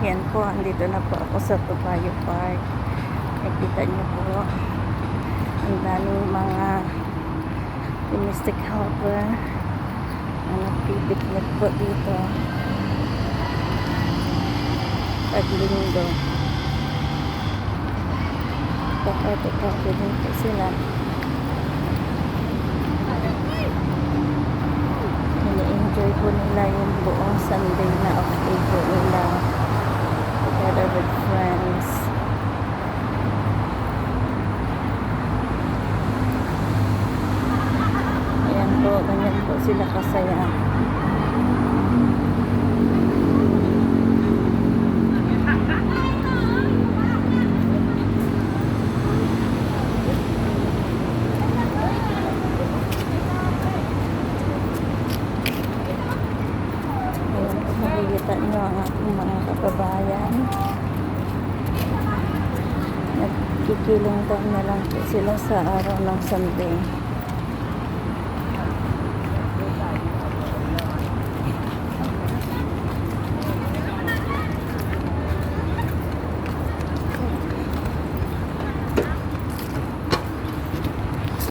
Ayan po, andito na po ako sa Topayo Park. Nakita niyo po, ang daming mga domestic helper ang nagpipiknik po dito pag linggo. Kapag-kapag din po sila. Ini-enjoy po nila yung buong Sunday na off day po nila together with friends. Ayan po, ganyan po sila kasaya. Makikita nyo ang aking mga kababayan. Nagkikiling down na lang po sila sa araw ng Sunday.